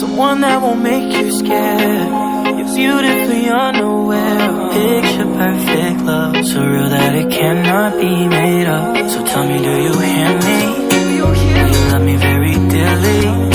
someone that won't make you scared. You're beautifully unaware. Picture perfect love, so real that it cannot be made up. So tell me, do you hear me? Will you love me very dearly?